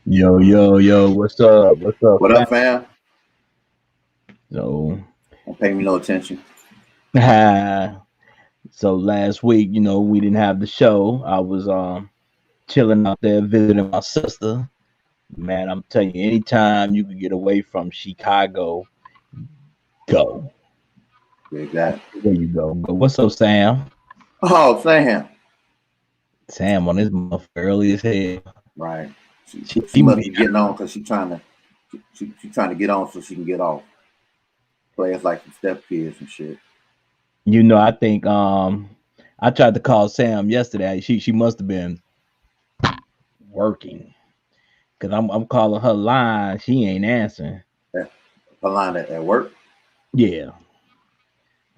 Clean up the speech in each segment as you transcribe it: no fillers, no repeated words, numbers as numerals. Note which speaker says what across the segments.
Speaker 1: Yo, yo, yo, what's up? What's up,
Speaker 2: What
Speaker 1: fam?
Speaker 2: up, fam?
Speaker 1: So,
Speaker 2: Don't pay me no attention.
Speaker 1: so last week, we didn't have the show. I was chilling out there visiting my sister. Man, I'm telling you, anytime you can get away from Chicago, go.
Speaker 2: Exactly.
Speaker 1: There you go. Go. What's up, Sam?
Speaker 2: Oh, Sam.
Speaker 1: Sam on this motherfucker early as hell.
Speaker 2: Right. She
Speaker 1: She,
Speaker 2: she must be getting on because she trying to get on so she can get off. Play us like some step kids and shit.
Speaker 1: I think I tried to call Sam yesterday. She must have been working because I'm calling her line. She ain't answering.
Speaker 2: Her line at work.
Speaker 1: Yeah.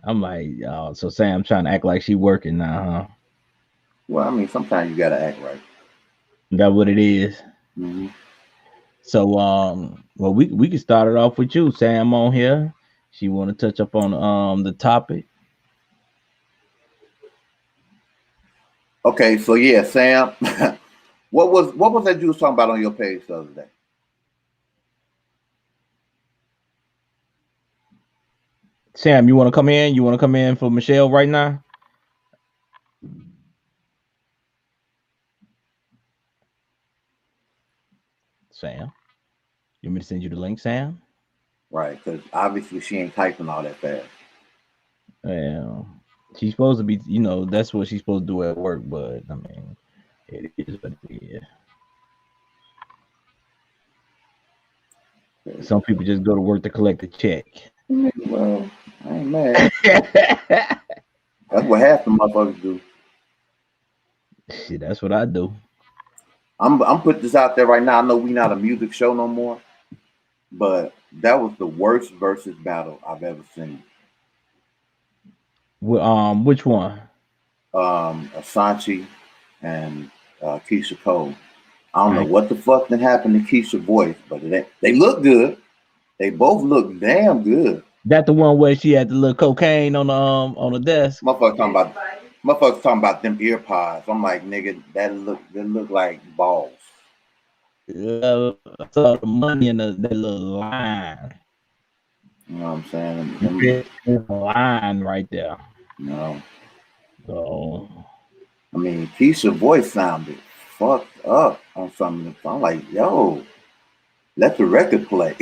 Speaker 1: I'm like, so Sam trying to act like she working now, huh?
Speaker 2: Well, I mean, sometimes you gotta act right.
Speaker 1: That what it is.
Speaker 2: Mm-hmm.
Speaker 1: So, well, we can start it off with you, Sam, on here. She want to touch up on the topic.
Speaker 2: Okay, so yeah, Sam. what was that you was talking about on your page the other day?
Speaker 1: Sam, you want to come in? You want to come in for Michelle right now? Sam, you want me to send you the link, Sam?
Speaker 2: Right, because obviously she ain't typing all that fast.
Speaker 1: Yeah, she's supposed to be. That's what she's supposed to do at work. But I mean, it is what it is. Some people just go to work to collect a check.
Speaker 2: Well, I ain't mad. That's what half the motherfuckers do.
Speaker 1: Shit, that's what I do.
Speaker 2: I'm putting this out there right now. I know we not a music show no more, but that was the worst versus battle I've ever seen.
Speaker 1: Which one?
Speaker 2: Asante and Keisha Cole. I don't know
Speaker 1: I
Speaker 2: what the fuck that happened to Keisha's voice, but they look good. They both look damn good.
Speaker 1: That the one where she had the little cocaine on the desk.
Speaker 2: Motherfuckers talking about them ear pods. I'm like, nigga, that look like balls.
Speaker 1: I saw the money in that little line.
Speaker 2: You know what I'm saying?
Speaker 1: You fit in the line right there.
Speaker 2: You know,
Speaker 1: So
Speaker 2: I mean, Keisha's voice sounded fucked up on some of the. I'm like, yo, let the record play.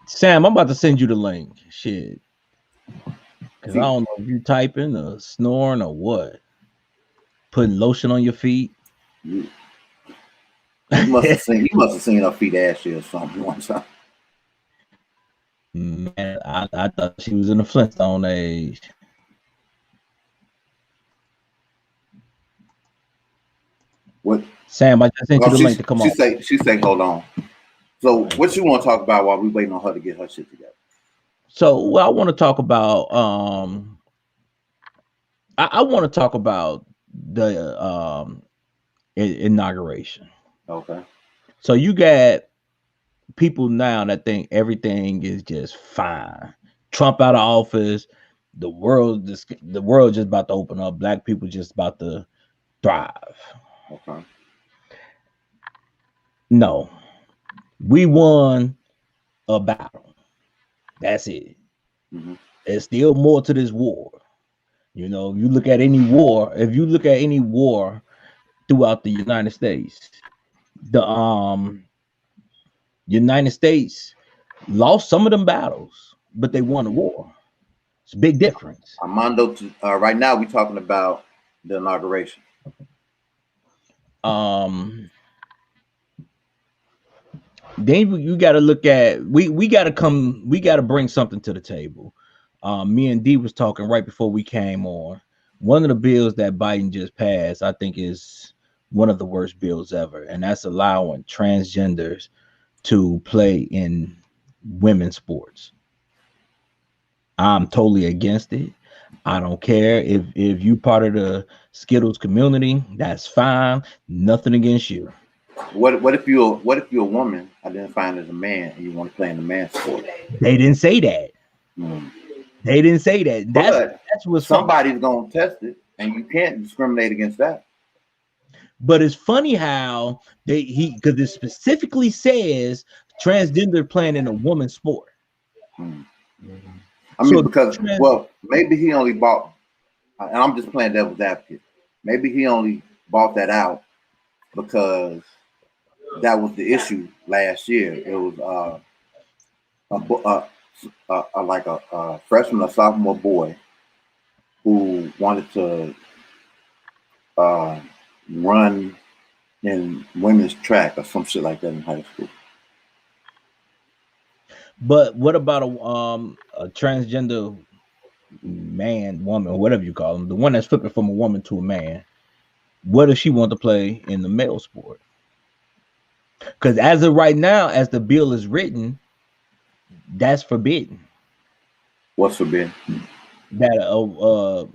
Speaker 1: Sam, I'm about to send you the link. Shit, because I
Speaker 2: See,
Speaker 1: don't know if you typing or snoring or what. Putting lotion on your feet.
Speaker 2: you, you must have seen her feet ashy or something one time.
Speaker 1: Man, I thought she was in the Flintstone age.
Speaker 2: What?
Speaker 1: Sam, I just sent
Speaker 2: Oh,
Speaker 1: you the
Speaker 2: she
Speaker 1: link to come
Speaker 2: she
Speaker 1: on.
Speaker 2: say she say, hold on. So, what you want to talk about while we waiting on her to get her shit together?
Speaker 1: So, well, I want to talk about I want to talk about the inauguration.
Speaker 2: Okay.
Speaker 1: So you got people now that think everything is just fine. Trump out of office, the world just about to open up. Black people just about to thrive.
Speaker 2: Okay.
Speaker 1: No, we won a battle. That's it.
Speaker 2: Hmm.
Speaker 1: There's still more to this war. You look at any war. If you look at any war throughout the United States, the United States lost some of them battles, but they won the war. It's a big difference.
Speaker 2: Armando, right now we talking about the inauguration.
Speaker 1: Um, then you got to look at we got to bring something to the table. Me and D was talking right before we came on. One of the bills that Biden just passed, I think, is one of the worst bills ever, and that's allowing transgenders to play in women's sports. I'm totally against it. I don't care if you part of the Skittles community. That's fine. Nothing against you.
Speaker 2: What if you're a woman identifying as a man and you want to play in the man's sport?
Speaker 1: They didn't say that.
Speaker 2: Mm.
Speaker 1: They didn't say that. That's
Speaker 2: But
Speaker 1: that's what some.
Speaker 2: somebody's gonna test it, and you can't discriminate against that.
Speaker 1: But it's funny how because it specifically says transgender playing in a woman's sport.
Speaker 2: Mm. I mean,
Speaker 1: So
Speaker 2: because well, maybe he only bought, and I'm just playing devil's advocate. Maybe he only bought that out because that was the issue last year. It was a, like a freshman or sophomore boy who wanted to uh, run in women's track or some shit like that in high school.
Speaker 1: but what about a transgender man, woman, whatever you call them, the one that's flipping from a woman to a man? What does she want to play in the male sport? Because as of right now, as the bill is written, that's forbidden.
Speaker 2: What's forbidden?
Speaker 1: That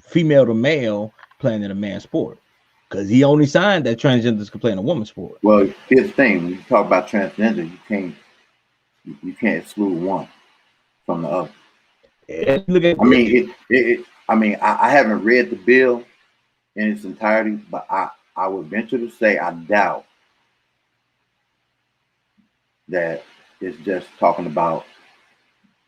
Speaker 1: female to male playing in a man's sport, because he only signed that transgenders can play in a woman's sport.
Speaker 2: Well, here's the thing: when you talk about transgender, you can't exclude one from the other.
Speaker 1: Look at
Speaker 2: I mean, I haven't read the bill in its entirety, but I would venture to say I doubt that it's just talking about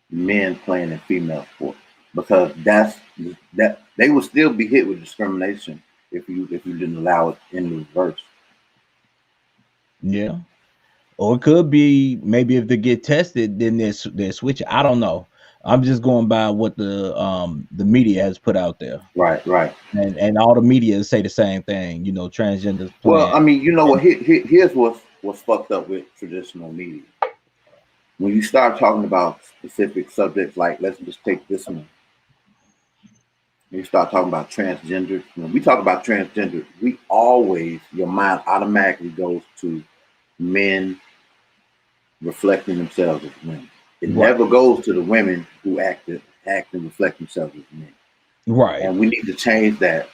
Speaker 2: men playing in female sports, because that they would still be hit with discrimination if you didn't allow it in the reverse.
Speaker 1: yeah, or it could be maybe if they get tested, then they're switching. I don't know. I'm just going by what the media has put out there,
Speaker 2: Right, right.
Speaker 1: and all the media say the same thing. You know, transgenders
Speaker 2: Well,
Speaker 1: playing.
Speaker 2: I mean, you know what? Here's what's fucked up with traditional media. When you start talking about specific subjects, like let's just take this one. When you start talking about transgender, when we talk about transgender, your mind automatically goes to men reflecting themselves as women. It
Speaker 1: Right,
Speaker 2: never goes to the women who act and reflect themselves as men.
Speaker 1: right,
Speaker 2: And we need to change that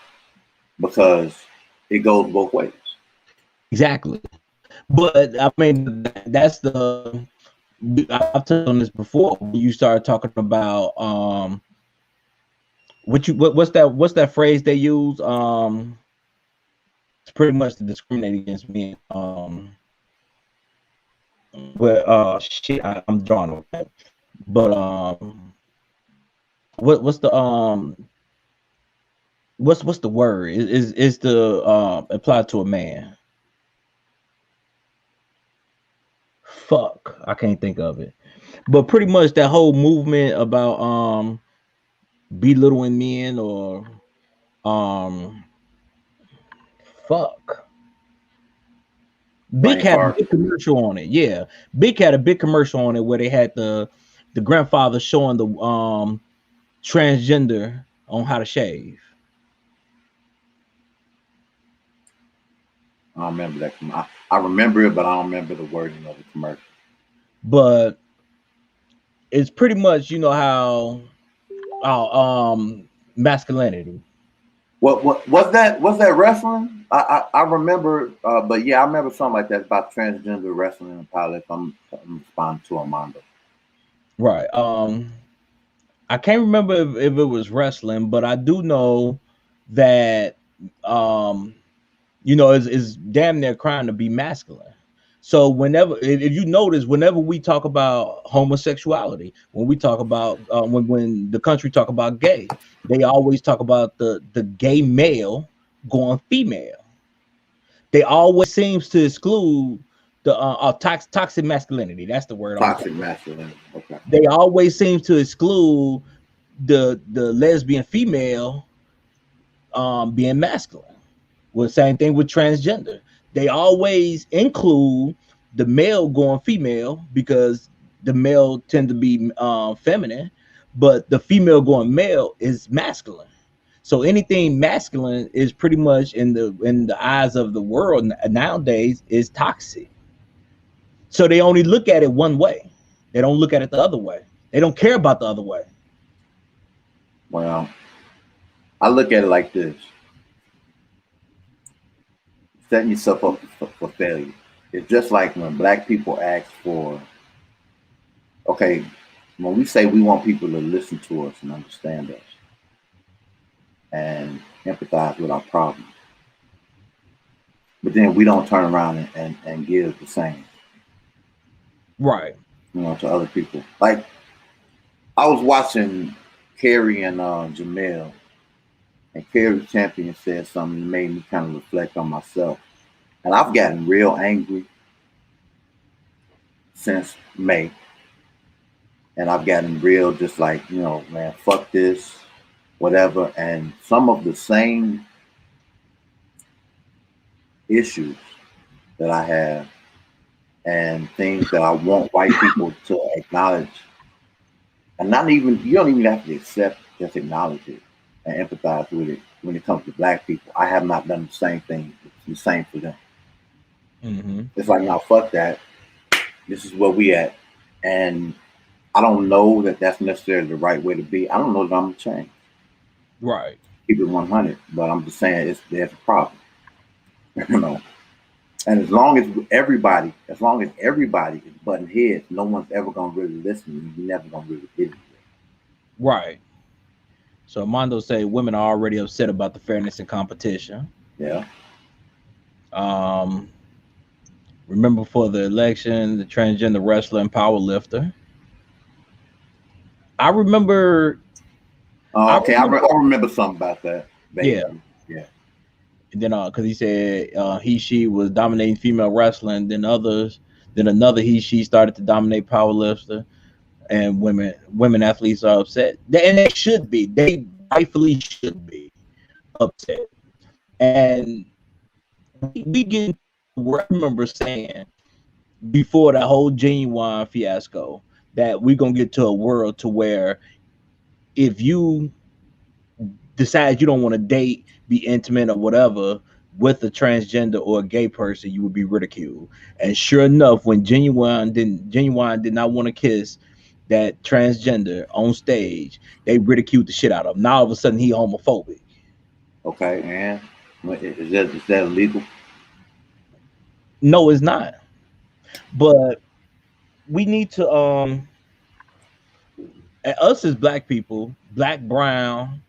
Speaker 2: because it goes both ways.
Speaker 1: exactly. But I mean, that's I've touched on this before. When you start talking about what's that phrase they use? It's pretty much to discriminate against men. But shit, I'm drawing on that. But what's the what's the word? Is the applied to a man? Fuck, I can't think of it. But pretty much that whole movement about belittling men or um fuck. Big
Speaker 2: Brain
Speaker 1: had a
Speaker 2: fart.
Speaker 1: big commercial on it. Yeah. Big had a big commercial on it where they had the grandfather showing the transgender on how to shave.
Speaker 2: I don't remember that. I remember it, but I don't remember the wording of the commercial.
Speaker 1: But it's pretty much, you know, how masculinity.
Speaker 2: What was that? Was that wrestling? I remember, but yeah, I remember something like that about transgender wrestling and pilot. I'm responding to Armando.
Speaker 1: Right. I can't remember if it was wrestling, but I do know that um you know is damn near crying to be masculine. So whenever, if you notice, whenever we talk about homosexuality, when we talk about when the country talk about gay, they always talk about the gay male going female. They always seems to exclude the toxic masculinity. That's the word I'm looking
Speaker 2: Toxic
Speaker 1: for.
Speaker 2: masculinity. Okay.
Speaker 1: They always seem to exclude the lesbian female being masculine. Well, same thing with transgender. They always include the male going female because the male tend to be feminine, but the female going male is masculine. So anything masculine is pretty much in the eyes of the world nowadays is toxic. So they only look at it one way. They don't look at it the other way. They don't care about the other way.
Speaker 2: Well, I look at it like this: setting yourself up for failure. It's just like when black people ask for, okay, when we say we want people to listen to us and understand us and empathize with our problems, but then we don't turn around and give the same,
Speaker 1: Right.
Speaker 2: to other people. Like I was watching Kerry and Jamel, and Kerry Champion said something that made me kind of reflect on myself. And I've gotten real angry since May, and I've gotten real just like, man, fuck this, whatever. And some of the same issues that I have and things that I want white people to acknowledge, and not even you don't even have to accept, just acknowledge it and empathize with it. When it comes to black people, I have not done the same thing. It's the same for them.
Speaker 1: Mm-hmm.
Speaker 2: It's like, now fuck that. This is where we at, and I don't know that that's necessarily the right way to be. I don't know that I'm gonna change.
Speaker 1: Right.
Speaker 2: Keep it 100, but I'm just saying there's a problem, you know. And as long as everybody is butting heads, no one's ever gonna really listen. You're never gonna really get it.
Speaker 1: Right. So Mondo say women are already upset about the fairness and competition.
Speaker 2: Yeah.
Speaker 1: Um, remember for the election, the transgender wrestler and power lifter. I remember.
Speaker 2: Oh,
Speaker 1: I
Speaker 2: okay. I
Speaker 1: remember.
Speaker 2: remember something about that.
Speaker 1: Yeah.
Speaker 2: Vaguely. Yeah.
Speaker 1: And then, because he said she was dominating female wrestling, then another she started to dominate power lifter, and women athletes are upset, and they should be. They rightfully should be upset. And we get where I remember saying before that whole Genuine fiasco that we're gonna get to a world to where if you decide you don't want to date, be intimate or whatever with a transgender or a gay person, you would be ridiculed. And sure enough, when Genuine did not want to kiss that transgender on stage, they ridiculed the shit out of him. Now all of a sudden he homophobic.
Speaker 2: Okay. And is that illegal?
Speaker 1: No, it's not. But we need to us as black people, black, brown,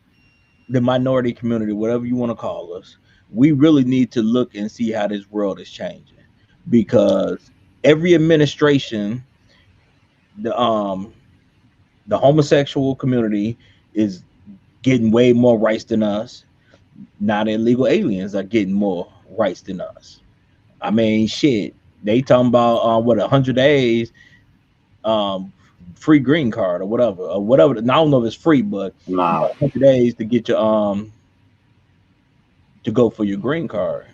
Speaker 1: the minority community, whatever you want to call us, we really need to look and see how this world is changing, because every administration, the homosexual community is getting way more rights than us. Now the illegal aliens are getting more rights than us. I mean, shit, they talking about what 100 days, um, free green card or whatever, or whatever. Now, I don't know if it's free, but
Speaker 2: Nah.
Speaker 1: 100 days to get your to go for your green card,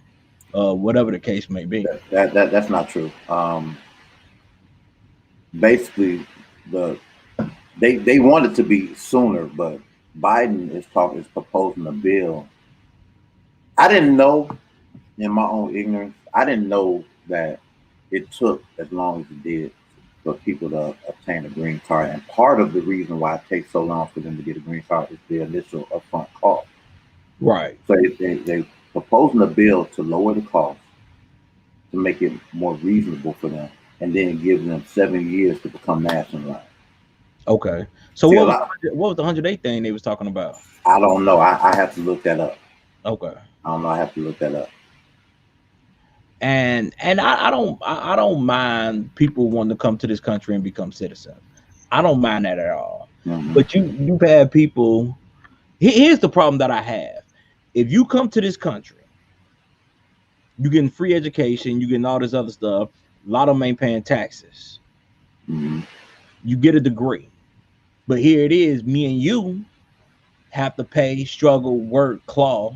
Speaker 1: whatever the case may be.
Speaker 2: That's not true. Basically, the they want it to be sooner, but Biden is proposing a bill. I didn't know, in my own ignorance, I didn't know that it took as long as it did for people to obtain a green card. And part of the reason why it takes so long for them to get a green card is the initial upfront cost.
Speaker 1: Right.
Speaker 2: So they proposing a bill to lower the cost, to make it more reasonable for them, and then give them 7 years to become nationalized.
Speaker 1: Okay. So
Speaker 2: See,
Speaker 1: what was the 100 day thing they was talking about?
Speaker 2: I don't know. I have to look that up.
Speaker 1: Okay.
Speaker 2: I don't know. I have to look that up.
Speaker 1: And I don't mind people wanting to come to this country and become citizens. I don't mind that at all.
Speaker 2: Mm-hmm.
Speaker 1: But you've had people. Here's the problem that I have. If you come to this country, you getting free education, you getting all this other stuff. A lot of them ain't paying taxes.
Speaker 2: Mm-hmm.
Speaker 1: You get a degree, but here it is. Me and you have to pay, struggle, work, claw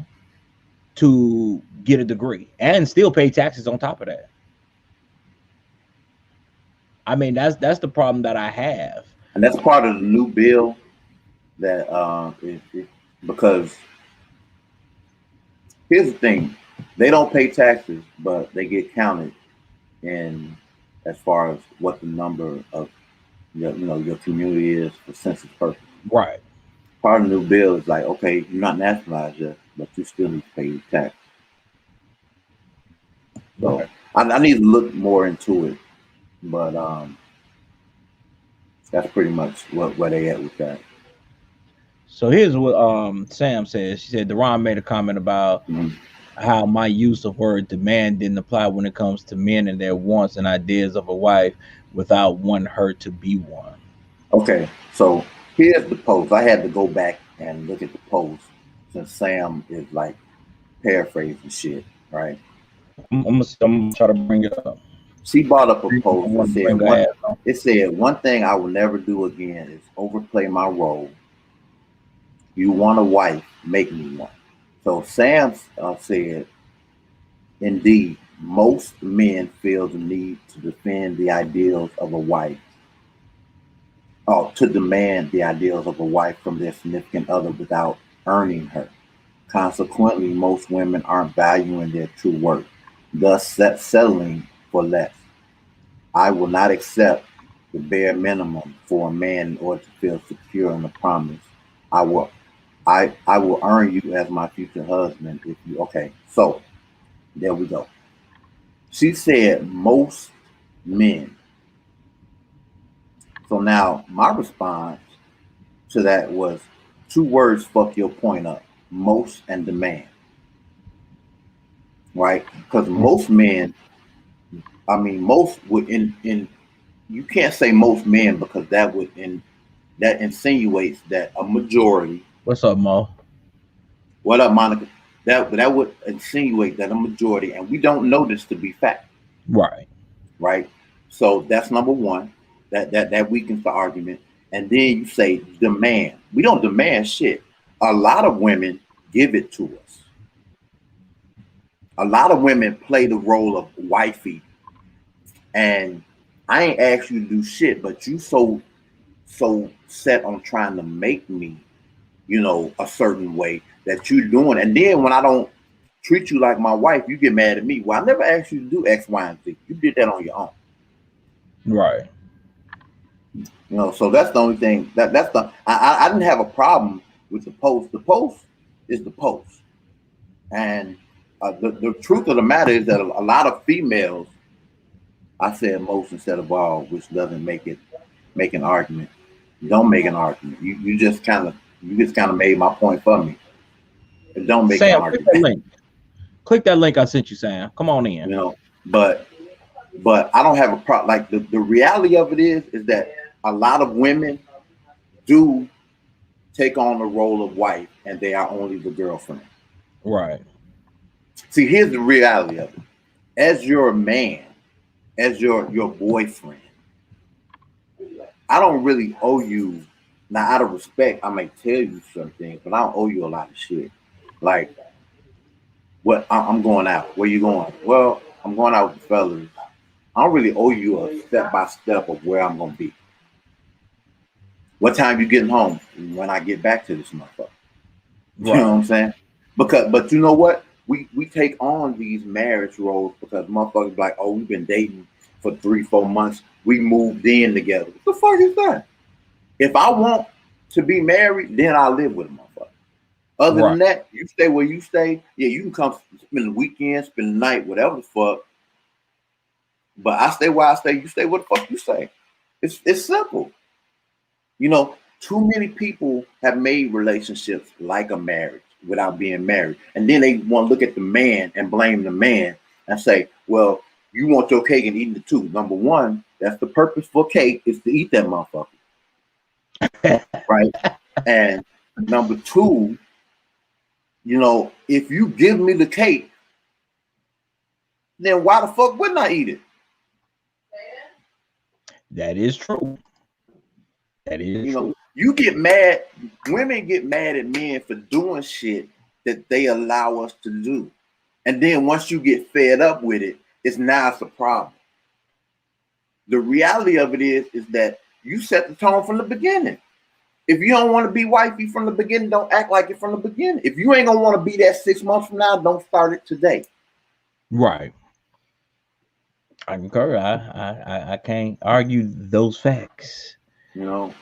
Speaker 1: to get a degree, and still pay taxes on top of that. I mean, that's the problem that I have.
Speaker 2: And that's part of the new bill that because here's the thing, they don't pay taxes, but they get counted in as far as what the number of your community is for census purposes.
Speaker 1: Right.
Speaker 2: Part of the new bill is like, okay, you're not nationalized yet, but you still need to pay your tax. So
Speaker 1: Right.
Speaker 2: I need to look more into it, but that's pretty much where they at with that.
Speaker 1: So here's what Sam says. She said Deron made a comment about
Speaker 2: Mhm.
Speaker 1: how my use of word demand didn't apply when it comes to men and their wants and ideas of a wife without wanting her to be one.
Speaker 2: Okay, so here's the post. I had to go back and look at the post since Sam is like paraphrasing shit, right?
Speaker 1: I'm gonna try to bring it up.
Speaker 2: She brought up a
Speaker 1: I
Speaker 2: post that
Speaker 1: want to
Speaker 2: said
Speaker 1: bring her
Speaker 2: one.
Speaker 1: ass on.
Speaker 2: It said one thing I will never do again is overplay my role. You want a wife, make me one. So Sam said, indeed, most men feel the need to defend the ideals of a wife, or to demand the ideals of a wife from their significant other without earning her. Consequently, most women aren't valuing their true worth, thus settling for less. I will not accept the bare minimum for a man in order to feel secure in the promise. I will I will earn you as my future husband if you okay. So there we go. She said most men. So now my response to that was two words fuck your point up. Most and demand. Right? Because most men, I mean most would in you can't say most men because that insinuates that a majority.
Speaker 1: What's up, Mo?
Speaker 2: What up, Monica? That would insinuate that a majority, and we don't know this to be fact,
Speaker 1: Right.
Speaker 2: right? So that's number one. That weakens the argument. And then you say demand. We don't demand shit. A lot of women give it to us. A lot of women play the role of wifey, and I ain't asked you to do shit, but you so set on trying to make me, a certain way that you're doing. And then when I don't treat you like my wife, you get mad at me. Well, I never asked you to do X, Y, and Z. You did that on your own.
Speaker 1: Right.
Speaker 2: So that's the only thing that's the I didn't have a problem with the post. The post is the post. And the truth of the matter is that a lot of females, I said most instead of all, which doesn't make an argument. You don't make an argument. You just kind of made my point for me. It don't make an
Speaker 1: Sam, click that
Speaker 2: argument.
Speaker 1: link. Click that link I sent you, Sam. Come on in.
Speaker 2: you know. But I don't have a problem. Like the reality of it is that a lot of women do take on the role of wife, and they are only the girlfriend.
Speaker 1: Right.
Speaker 2: See, here's the reality of it. As your man, as your boyfriend, I don't really owe you. Now, out of respect, I may tell you some things, but I don't owe you a lot of shit. Like, I'm going out. Where you going? Well, I'm going out with the fellas. I don't really owe you a step by step of where I'm gonna be. What time you getting home? When I get back to this motherfucker. You know what
Speaker 1: Right.
Speaker 2: I'm saying? But you know what? We take on these marriage roles because motherfuckers be like, oh, we've been dating for 3-4 months. We moved in together. What the fuck is that? If I want to be married, then I'll live with a motherfucker. Other
Speaker 1: Right.
Speaker 2: than that, you stay where you stay. Yeah, you can come spend the weekend, spend the night, whatever the fuck. But I stay where I stay. You stay where the fuck you stay. It's simple. Too many people have made relationships like a marriage without being married. And then they want to look at the man and blame the man and say, well, you want your cake and eating it too. Number one, that's the purpose for cake is to eat that motherfucker. Right? And number two, if you give me the cake, then why the fuck wouldn't I eat it?
Speaker 1: That is true. That is true.
Speaker 2: You get mad, women get mad at men for doing shit that they allow us to do. And then once you get fed up with it, it's now it's a problem. The reality of it is that you set the tone from the beginning. If you don't want to be wifey from the beginning, don't act like it from the beginning. If you ain't gonna want to be that 6 months from now, don't start it today.
Speaker 1: Right. I concur. I can't argue those facts.
Speaker 2: You know,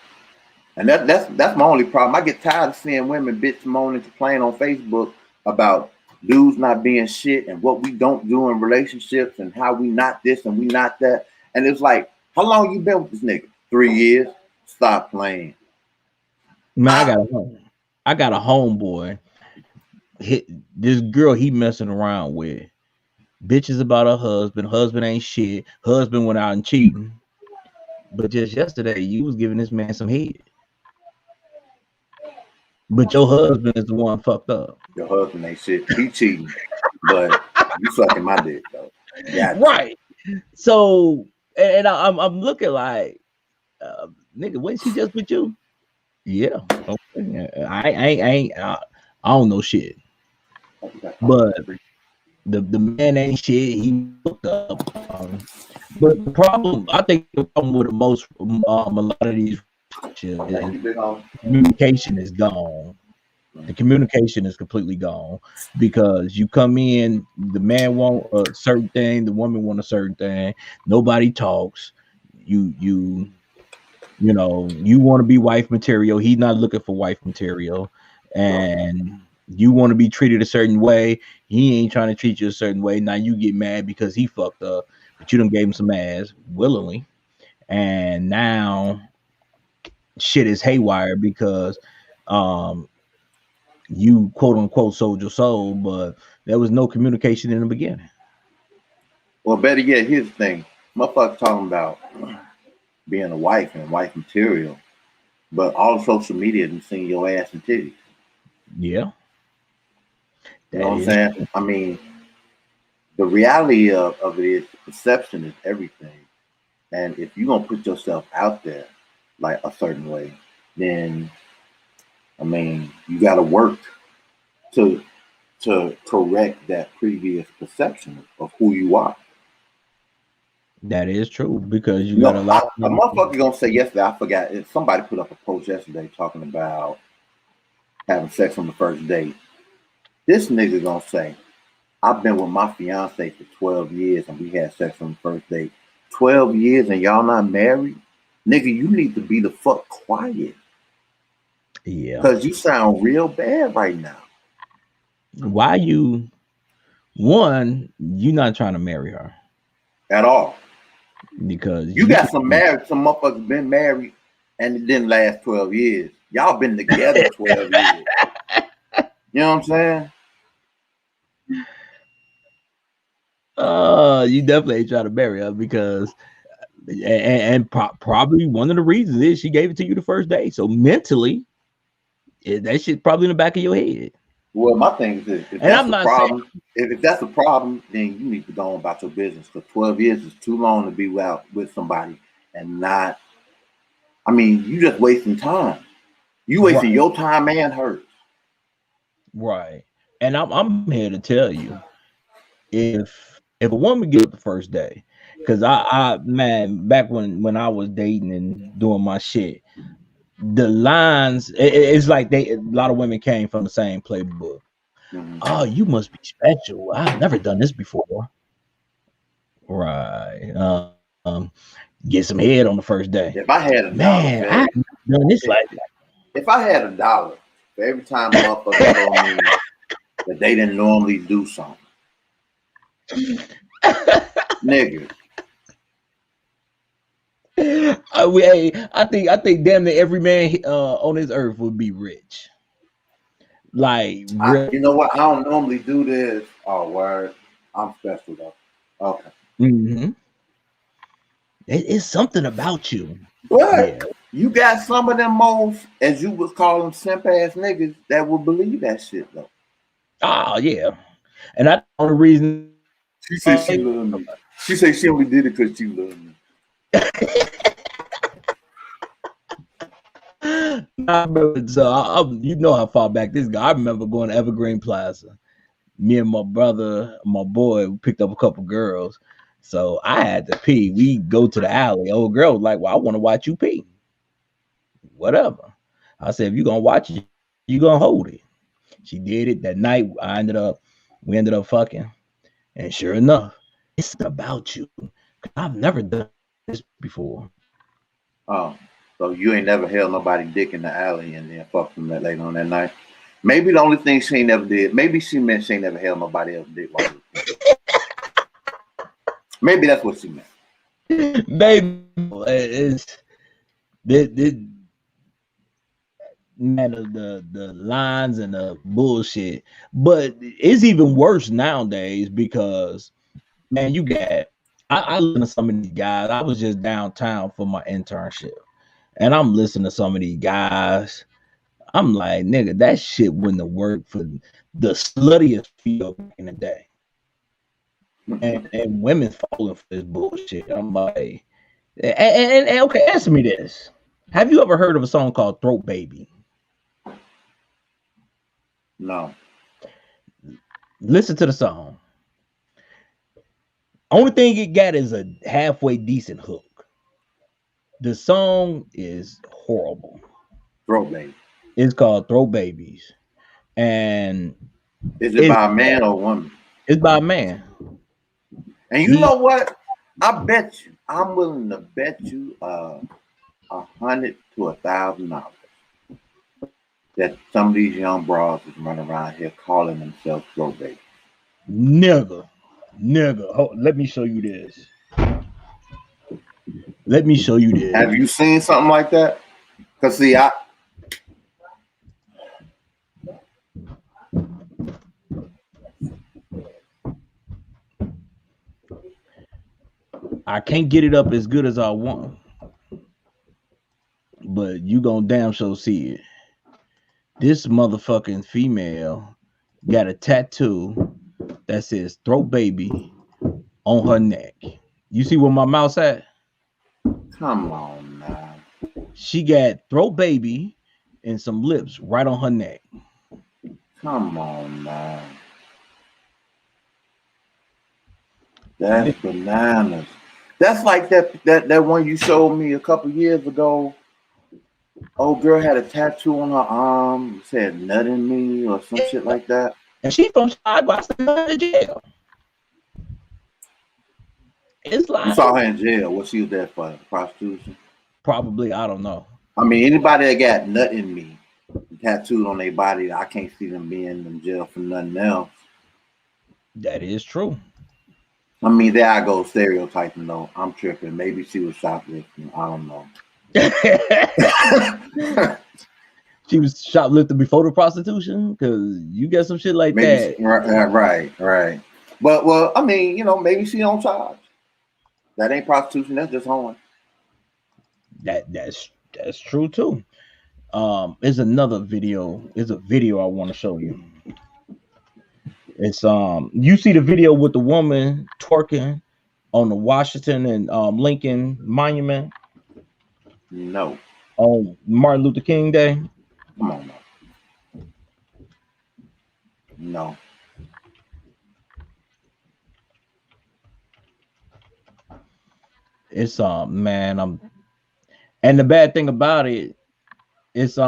Speaker 2: and that's my only problem. I get tired of seeing women bitch, moan, and complain on Facebook about dudes not being shit and what we don't do in relationships and how we not this and we not that. And it's like, how long you been with this nigga? 3 years. Stop playing.
Speaker 1: Man, I got a homeboy. this girl he messing around with bitches about her husband. Husband ain't shit. Husband went out and cheating. But just yesterday, you was giving this man some head. But your husband is the one fucked up.
Speaker 2: Your husband ain't shit. He cheating, but you sucking my dick though. Yeah.
Speaker 1: Right. So, and I'm looking like, nigga, wasn't she just with you? Yeah. Okay. I don't know shit. But the man ain't shit. He fucked up. But the problem, I think, the problem with most a lot of these relationships is communication is gone. The communication is completely gone because you come in, the man want a certain thing, the woman want a certain thing. Nobody talks. You know, you want to be wife material. He's not looking for wife material, and you want to be treated a certain way. He ain't trying to treat you a certain way. Now you get mad because he fucked up, but you done gave him some ass willingly, and now shit is haywire because you quote unquote sold your soul, but there was no communication in the beginning.
Speaker 2: Well, better yet, here's the thing. Motherfuckers talking about being a wife and wife material, but all social media and seeing your ass and titties.
Speaker 1: Yeah.
Speaker 2: You know what I'm saying? True. I mean, the reality of it is perception is everything. And if you're gonna put yourself out there like a certain way, then I mean you gotta work to correct that previous perception of who you are.
Speaker 1: That is true because you got a lot.
Speaker 2: A motherfucker gonna say yesterday. I forgot. Somebody put up a post yesterday talking about having sex on the first date. This nigga gonna say, "I've been with my fiance for 12 years and we had sex on the first date. 12 years and y'all not married, nigga. You need to be the fuck quiet.
Speaker 1: Yeah,
Speaker 2: because you sound real bad right now.
Speaker 1: Why you? One, you not trying to marry her
Speaker 2: at all.
Speaker 1: Because
Speaker 2: you got some motherfuckers been married and it didn't last 12 years. Y'all been together 12 years. You know what I'm saying?
Speaker 1: You definitely ain't trying to marry her because, probably one of the reasons is she gave it to you the first day. So mentally, that shit probably in the back of your head.
Speaker 2: Well, my thing is, if that's the problem, if that's a problem, then you need to go on about your business. Because 12 years is too long to be out with somebody and not. I mean, you just wasting time. You wasting your time and hers.
Speaker 1: Right. And I'm here to tell you, if a woman get up the first day, because I man, back when I was dating and doing my shit, the lines it's like a lot of women came from the same playbook. Mm-hmm. Oh, you must be special. I've never done this before. Right. Get some head on the first day.
Speaker 2: If I had $1, man,
Speaker 1: I've done this like that.
Speaker 2: If I had $1 for every time a motherfucker told me that they didn't normally do something, nigga.
Speaker 1: I think damn near every man on this earth would be rich. Like,
Speaker 2: you know what? I don't normally do this. Oh, word. I'm special though. Okay.
Speaker 1: Mm-hmm. It's something about you.
Speaker 2: But you got some of them most, as you was calling simp ass niggas, that will believe that shit though.
Speaker 1: Oh yeah. And that's the only reason
Speaker 2: she said she loved me. She said she only did it because she loved me.
Speaker 1: I remember, so you know how far back this guy. I remember going to Evergreen Plaza. Me and my brother, my boy, we picked up a couple girls. So I had to pee. We go to the alley. Old girl was like, "Well, I want to watch you pee." Whatever. I said, "If you're gonna watch it, you're gonna hold it." She did it that night. We ended up fucking. And sure enough, it's about you. I've never done this before.
Speaker 2: Oh, so you ain't never held nobody dick in the alley and then fucked them that later on that night? Maybe the only thing she ain't never did, maybe she meant she ain't never held nobody else dick while maybe that's what she meant.
Speaker 1: Maybe it's man, the lines and the bullshit. But it's even worse nowadays because man, you got I listen to some of these guys. I was just downtown for my internship, and I'm listening to some of these guys. I'm like, nigga, that shit wouldn't have worked for the sluttiest field back in the day. And women falling for this bullshit. I'm like, and okay, answer me this. Have you ever heard of a song called Throat Baby?
Speaker 2: No.
Speaker 1: Listen to the song. Only thing it got is a halfway decent hook. The song is horrible.
Speaker 2: Throat baby.
Speaker 1: It's called Throat Babies. And
Speaker 2: Is it
Speaker 1: it's
Speaker 2: by a man or a woman?
Speaker 1: it's by a man.
Speaker 2: And you
Speaker 1: He
Speaker 2: know what? I bet you, I'm willing to bet you $100 to $1,000 that some of these young broads is running around here calling themselves throat baby.
Speaker 1: nigga. Let me show you this. Let me show you this.
Speaker 2: Have you seen something like that? Cause see,
Speaker 1: I can't get it up as good as I want, but you gonna damn sure see it. This motherfucking female got a tattoo that says "Throat Baby" on her neck. You see where my mouse at?
Speaker 2: come on now.
Speaker 1: She got "Throat Baby" and some lips right on her neck.
Speaker 2: Come on now. That's bananas. That's like that one you showed me a couple years ago. Old girl had a tattoo on her arm, said "nut in me" or some shit like that.
Speaker 1: And she from Chicago. I sent her to jail. It's
Speaker 2: You
Speaker 1: like
Speaker 2: saw her in jail. What she was there for? Prostitution.
Speaker 1: probably I don't know.
Speaker 2: I mean, anybody that got "nut in me" tattooed on their body, I can't see them being in jail for nothing else.
Speaker 1: That is true.
Speaker 2: I mean, there I go stereotyping though. I'm tripping. Maybe she was shoplifting. I don't know.
Speaker 1: She was shoplifting before the prostitution because you got some shit like
Speaker 2: Maybe
Speaker 1: that.
Speaker 2: right. But well, I mean, maybe she don't charge. That ain't prostitution. That's just hoeing.
Speaker 1: That's true too. There's another video. There's a video I want to show you. It's you see the video with the woman twerking on the Washington and Lincoln Monument
Speaker 2: No,
Speaker 1: on Martin Luther King Day.
Speaker 2: come on, no.
Speaker 1: It's man, and the bad thing about it is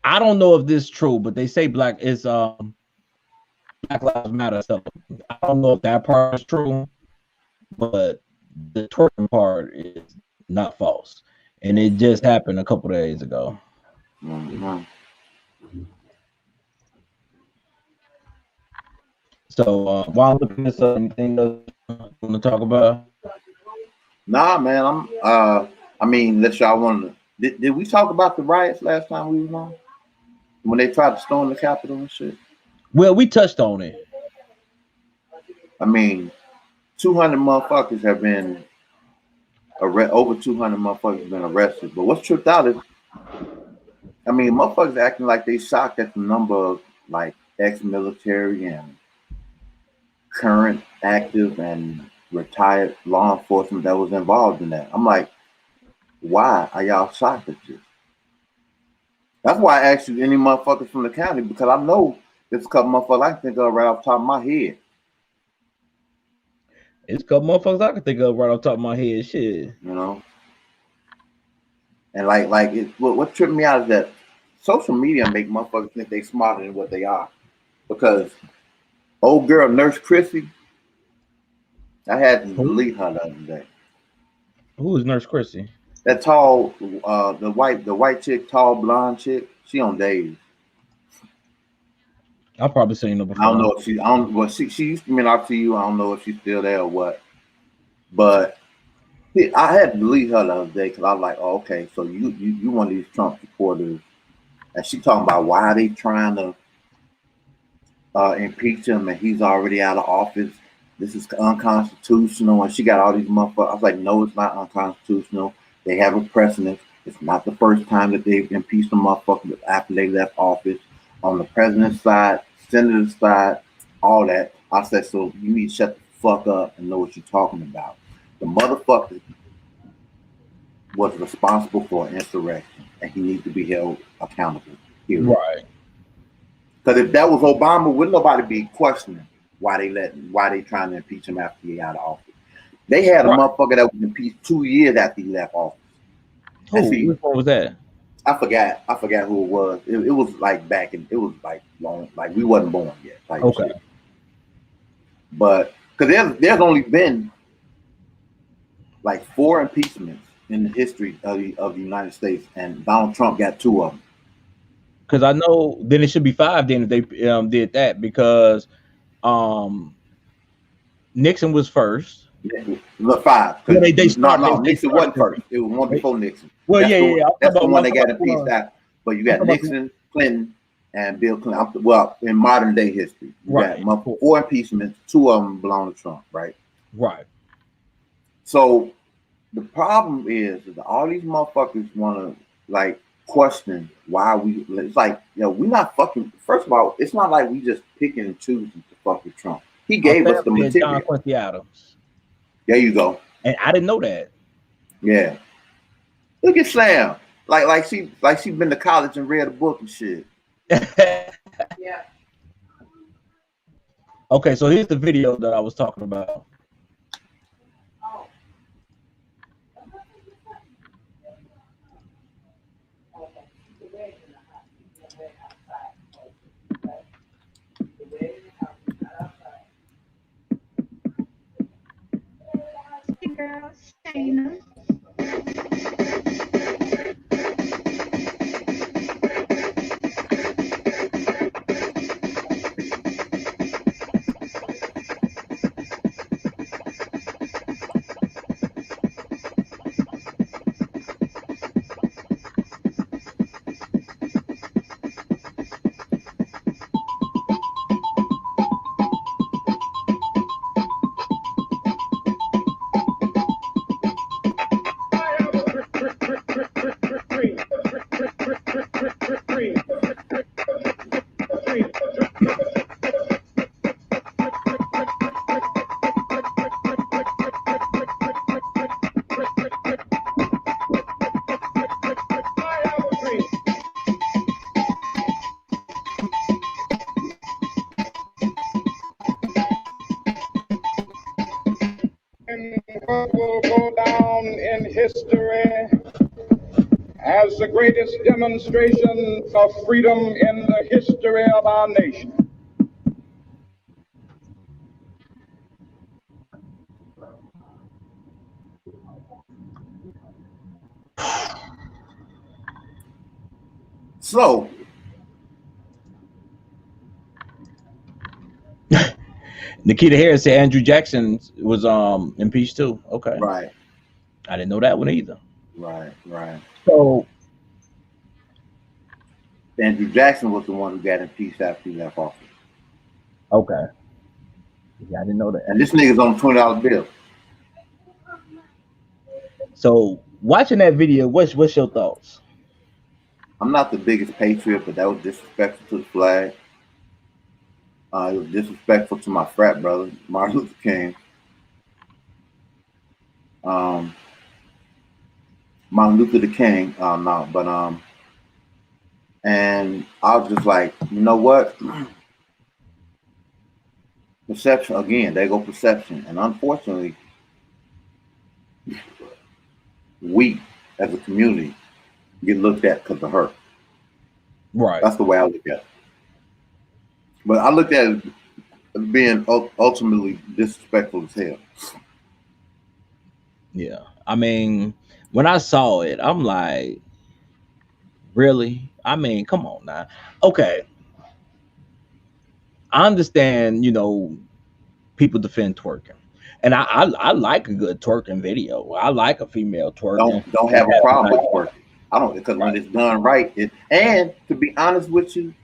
Speaker 1: I don't know if this is true, but they say Black Lives Matter stuff. I don't know if that part is true, but the twerking part is not false, and it just happened a couple days ago.
Speaker 2: Mm-hmm.
Speaker 1: So while I'm looking this up, anything else you want to talk about?
Speaker 2: Nah, man. I mean, unless y'all want to. Did we talk about the riots last time we was on? When they tried to storm the Capitol and shit.
Speaker 1: Well, we touched on it.
Speaker 2: I mean, 200 motherfuckers have been over 200 motherfuckers have been arrested. But what's tripped out is, I mean, motherfuckers acting like they shocked at the number of like ex-military and current active and retired law enforcement that was involved in that. I'm like, why are y'all shocked at this? That's why I asked you any motherfuckers from the county, because I know there's a couple motherfuckers I can think of right off the top of my head.
Speaker 1: It's a couple motherfuckers I can think of right off the top of my head. Shit.
Speaker 2: And what tripped me out is that social media make motherfuckers think they smarter than what they are. Because old girl Nurse Chrissy, I had to delete her the other day.
Speaker 1: Who is Nurse Chrissy?
Speaker 2: That tall, the white chick, tall blonde chick. She on days.
Speaker 1: I've probably seen her before.
Speaker 2: I don't know if she used to be in RTU. I don't know if she's still there or what. But I had to delete her the other day because I was like, oh, okay, so you one of these Trump supporters, and she talking about why are they trying to impeach him and he's already out of office. This is unconstitutional, and she got all these motherfuckers. I was like, no, it's not unconstitutional. They have a precedent. It's not the first time that they've impeached a motherfucker after they left office. On the president's side, senator's side, all that. I said, so you need to shut the fuck up and know what you're talking about. The motherfucker was responsible for an insurrection, and he needs to be held accountable. Period.
Speaker 1: Right.
Speaker 2: Because if that was Obama, wouldn't nobody be questioning why they trying to impeach him after he out of office? They had a
Speaker 1: Right.
Speaker 2: motherfucker that was impeached 2 years after he left office. And
Speaker 1: Who?
Speaker 2: see,
Speaker 1: Which one was that?
Speaker 2: I forgot who it was. It was like it was like long, like we wasn't born yet, type
Speaker 1: Okay.
Speaker 2: shit. But because there's only been like 4 impeachments in the history of the United States, and Donald Trump got 2 of them.
Speaker 1: Because I know then it should be 5 then if they did that because Nixon was first.
Speaker 2: Look, 5.
Speaker 1: Well,
Speaker 2: Because
Speaker 1: they started.
Speaker 2: no,
Speaker 1: They
Speaker 2: Nixon wasn't first. It was one before Nixon.
Speaker 1: Well, yeah.
Speaker 2: That's the one they got
Speaker 1: I'm talking
Speaker 2: impeached
Speaker 1: about,
Speaker 2: after. But you
Speaker 1: I'm
Speaker 2: got
Speaker 1: talking about,
Speaker 2: Nixon, Clinton, and Bill Clinton. Well, in modern day history, you
Speaker 1: right.
Speaker 2: got 4 impeachments. 2 of them belong to Trump, right?
Speaker 1: Right.
Speaker 2: So the problem is that all these motherfuckers want to like question why we. It's like, we're not fucking. First of all, it's not like we just picking and choosing to fuck with Trump. He gave us the
Speaker 1: John
Speaker 2: material.
Speaker 1: Quincy Adams.
Speaker 2: There you go.
Speaker 1: And I didn't know that.
Speaker 2: Yeah. Look at Sam. Like she been to college and read a book and shit.
Speaker 3: Yeah.
Speaker 1: Okay, so here's the video that I was talking about.
Speaker 3: Oh. Okay. The wedding in the house. The wedding outside. But the wedding in the house is not outside.
Speaker 4: Hey girl, Shayna.
Speaker 5: What will go down in history as the greatest demonstration of freedom in the history of our nation.
Speaker 2: So
Speaker 1: Nikita Harris said Andrew Jackson was impeached too. Okay.
Speaker 2: right.
Speaker 1: I didn't know that one either.
Speaker 2: Right.
Speaker 1: So
Speaker 2: Andrew Jackson was the one who got impeached after he left office.
Speaker 1: okay. Yeah, I didn't know that.
Speaker 2: And this nigga's on a $20 bill.
Speaker 1: So watching that video, what's your thoughts?
Speaker 2: I'm not the biggest patriot, but that was disrespectful to the flag. It was disrespectful to my frat brother, Martin Luther King. Martin Luther the King, no, but and I was just like, you know what? Perception again. There go perception, and unfortunately, we as a community get looked at because of her.
Speaker 1: Right.
Speaker 2: That's the way I look at it. But I looked at it as being ultimately disrespectful as hell.
Speaker 1: Yeah. I mean, when I saw it, I'm like, really? I mean, come on now. Okay. I understand, people defend twerking. And I like a good twerking video. I like a female twerking.
Speaker 2: Don't have a problem with twerking. I don't, because when it's done right, and to be honest with you,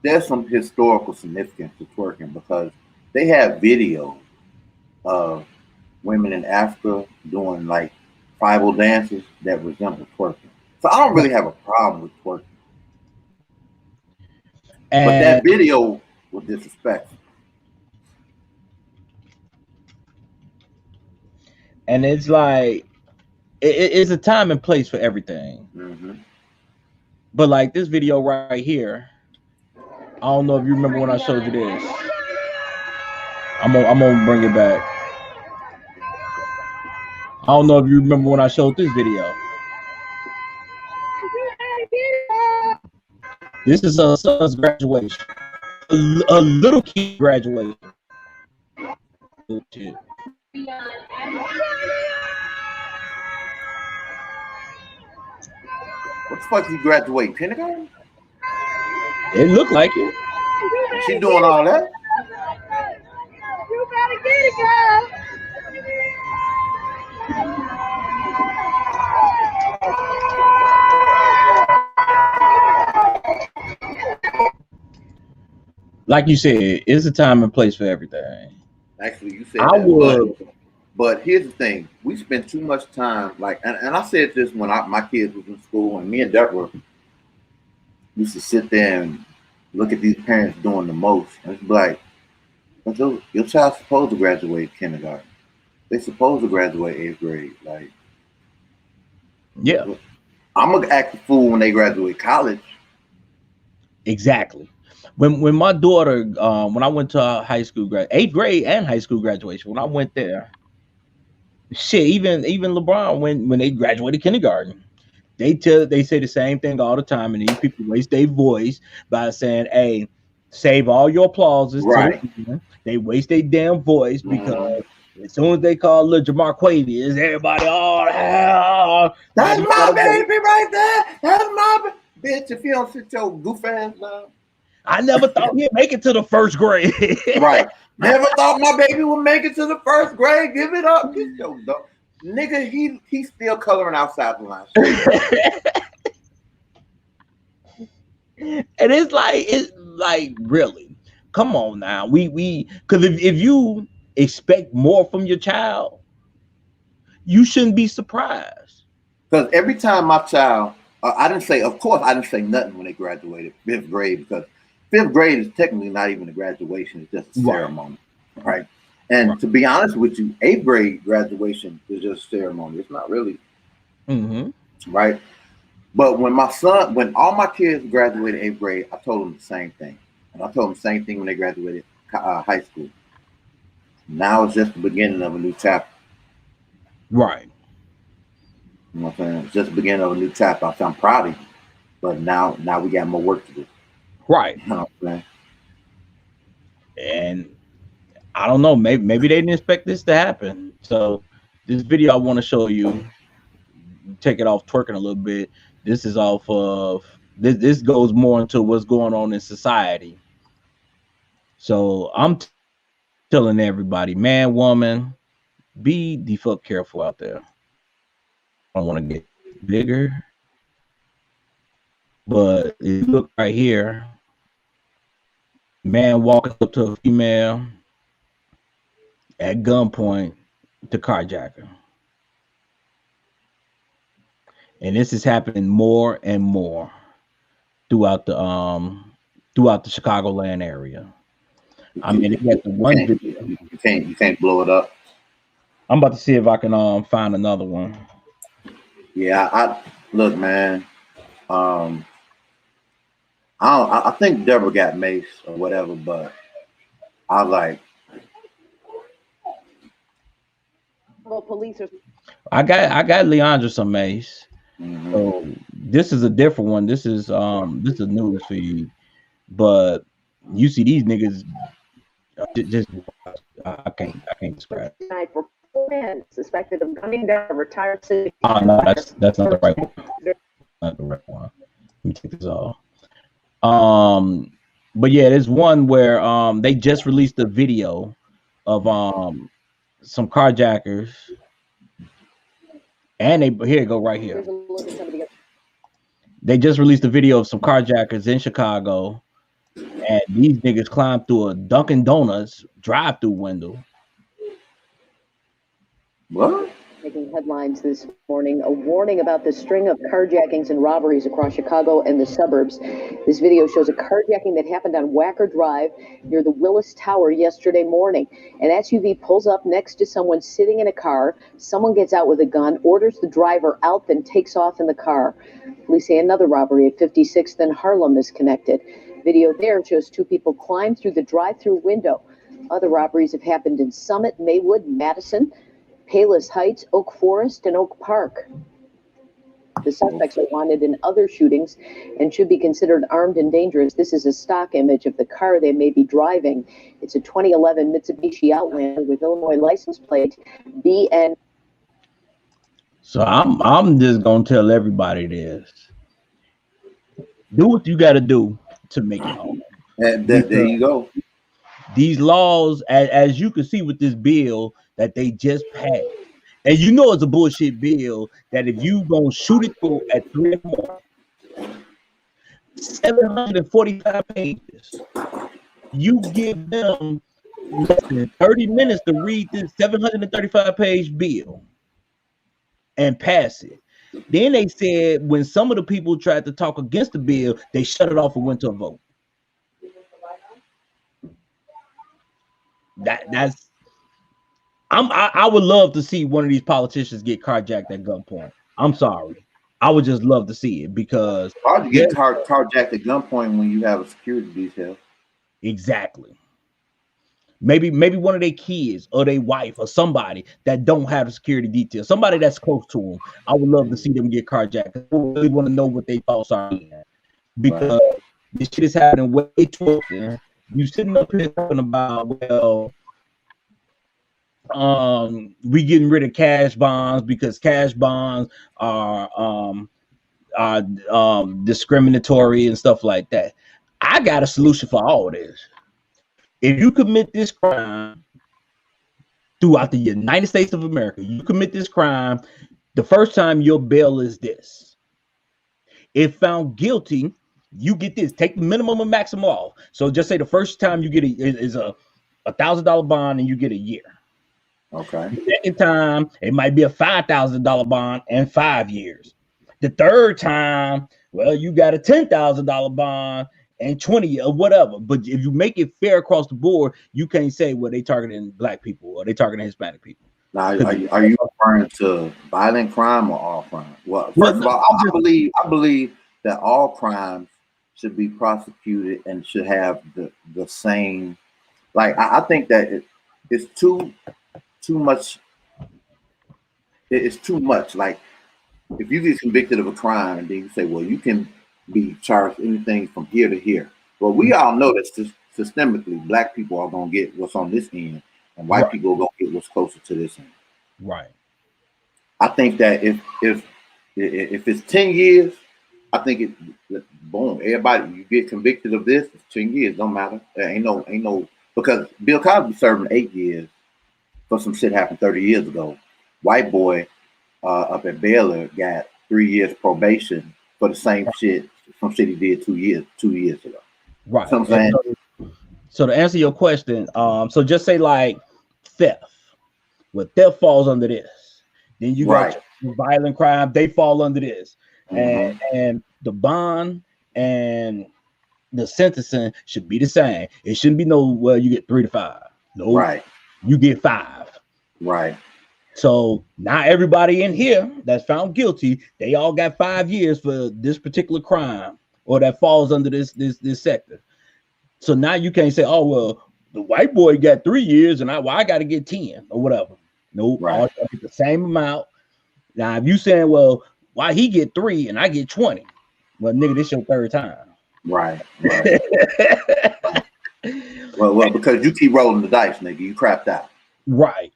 Speaker 2: there's some historical significance to twerking because they have videos of women in Africa doing like tribal dances that resemble twerking. So I don't really have a problem with twerking. But that
Speaker 1: And
Speaker 2: video was disrespectful.
Speaker 1: it's like it's a time and place for everything.
Speaker 2: Mm-hmm.
Speaker 1: But like this video right here, I don't know if you remember when I showed you this. I'm gonna bring it back. I don't know if you remember when I showed this video. This is her son's graduation. A little kid graduation. Little kid.
Speaker 2: What the fuck you graduate? Kindergarten?
Speaker 1: It looked like it.
Speaker 2: She doing all that?
Speaker 3: You better get it, girl.
Speaker 1: Like you said, it's a time and place for everything.
Speaker 2: Actually, you said
Speaker 1: I
Speaker 2: that.
Speaker 1: would.
Speaker 2: But here's the thing: we spend too much time, like, and I said this when my kids was in school, and me and Deborah used to sit there and look at these parents doing the most, and it's like, but your child's supposed to graduate kindergarten. They're supposed to graduate 8th grade. Like,
Speaker 1: Yeah,
Speaker 2: I'm gonna act a fool when they graduate college.
Speaker 1: exactly. When my daughter, when I went to high school, 8th grade and high school graduation, when I went there, shit, even LeBron when they graduated kindergarten, they say the same thing all the time, and these people waste their voice by saying, "Hey, save all your applauses
Speaker 2: Right.
Speaker 1: to the end." They waste their damn voice because as soon as they call little Jamarquavius, everybody, oh,
Speaker 2: That's my baby right there. That's my bitch. If you don't sit your goof ass down.
Speaker 1: I never thought he'd make it to the first grade.
Speaker 2: Right. Never thought my baby would make it to the first grade. Give it up. Get your dog. Nigga, he's still coloring outside the line.
Speaker 1: And it's like really, come on now. We because if you expect more from your child, you shouldn't be surprised.
Speaker 2: Because every time my child, I didn't say, of course, I didn't say nothing when they graduated 5th grade because 5th grade is technically not even a graduation; it's just a ceremony, right? And to be honest with you, 8th grade graduation is just a ceremony. It's not really, right? But when all my kids graduated 8th grade, I told them the same thing, and I told them the same thing when they graduated high school. Now it's just the beginning of a new chapter.
Speaker 1: Right.
Speaker 2: You know what I'm saying? It's just the beginning of a new chapter. I'm proud of you, but now we got more work to do.
Speaker 1: Right.
Speaker 2: You know what I'm saying?
Speaker 1: And I don't know, maybe they didn't expect this to happen. So this video I want to show you, take it off twerking a little bit. This is off of this goes more into what's going on in society. So I'm telling everybody, man, woman, be the fuck careful out there. I don't want to get bigger, but if you look right here, man walking up to a female at gunpoint to carjack her. And this is happening more and more throughout the Chicagoland area. I mean, they got the one video.
Speaker 2: You can't blow it up.
Speaker 1: I'm about to see if I can find another one.
Speaker 2: Yeah, I look, man. I think Deborah got mace or whatever, but I like.
Speaker 6: Well, police are.
Speaker 1: I got Leandra some mace. So this is a different one. This is a news feed, but you see these niggas just I can't describe.
Speaker 6: Tonight for 4 men suspected of gunning down a retired city.
Speaker 1: Oh no, that's not the right one. Not the right one. Let me take this off. But yeah, there's one where they just released a video of some carjackers, and here go right here.
Speaker 6: Here's a look at somebody else.
Speaker 1: They just released a video of some carjackers in Chicago, and these niggas climbed through a Dunkin' Donuts drive-through window.
Speaker 2: What?
Speaker 6: Making headlines this morning, a warning about the string of carjackings and robberies across Chicago and the suburbs. This video shows a carjacking that happened on Wacker Drive near the Willis Tower yesterday morning. An SUV pulls up next to someone sitting in a car. Someone gets out with a gun, orders the driver out, then takes off in the car. Police say another robbery at 56th and Harlem is connected. Video there shows two people climb through the drive-through window. Other robberies have happened in Summit, Maywood, Madison, Palos Heights, Oak Forest, and Oak Park. The suspects are wanted in other shootings and should be considered armed and dangerous. This is a stock image of the car they may be driving. It's a 2011 Mitsubishi Outlander with Illinois license plate BN.
Speaker 1: So I'm just gonna tell everybody this: do what you got to do to make it home.
Speaker 2: There you go.
Speaker 1: These laws, as you can see with this bill that they just passed, and you know it's a bullshit bill that if you gonna shoot it through at 3 in the morning, 745 pages, you give them less than 30 minutes to read this 735-page bill and pass it. Then they said when some of the people tried to talk against the bill, they shut it off and went to a vote. I would love to see one of these politicians get carjacked at gunpoint. I'm sorry. I would just love to see it because
Speaker 2: hard to get carjacked at gunpoint when you have a security detail.
Speaker 1: Exactly. Maybe one of their kids or their wife or somebody that don't have a security detail, somebody that's close to them. I would love to see them get carjacked. I really want to know what their thoughts are because this shit is happening way too often. You sitting up here talking about, well, we getting rid of cash bonds because cash bonds are discriminatory and stuff like that. I got a solution for all of this. If you commit this crime throughout the United States of America, you commit this crime, the first time your bail is this. If found guilty, you get this. Take the minimum and maximum off. So just say the first time you get is a $1,000 bond and you get a year.
Speaker 2: Okay.
Speaker 1: The second time, it might be a $5,000 bond and 5 years. The third time, well, you got a $10,000 bond and 20 or whatever. But if you make it fair across the board, you can't say, well, they targeting black people or they targeting Hispanic people.
Speaker 2: Now, are you referring to violent crime or all crime? Well, first of all, I believe that all crimes should be prosecuted and should have the same. Like I think that it's too much. It's too much. Like if you get convicted of a crime and then you say, well, you can be charged anything from here to here. Well, we all know that systemically, black people are gonna get what's on this end, and white people are gonna get what's closer to this end.
Speaker 1: Right. I
Speaker 2: think that if it's 10 years, I think boom, everybody you get convicted of this, it's 10 years, don't matter. Ain't no because Bill Cosby serving 8 years for some shit happened 30 years ago. White boy up at Baylor got 3 years probation for the same shit, some shit he did 2 years ago.
Speaker 1: Right.
Speaker 2: You know what I'm saying?
Speaker 1: So to answer your question, so just say like theft. Well, theft falls under this. Then you got violent crime, they fall under this. And the bond and the sentencing should be the same. It shouldn't be no, well, you get 3 to 5. No, right. You get 5.
Speaker 2: Right.
Speaker 1: So now everybody in here that's found guilty, they all got 5 years for this particular crime, or that falls under this sector. So now you can't say, oh well, the white boy got 3 years and I got to get 10 or whatever. Nope, all get the same amount. Now if you saying, well, why he get 3 and I get 20? Well, nigga, this your third time.
Speaker 2: Right. well, because you keep rolling the dice, nigga, you crapped out.
Speaker 1: Right.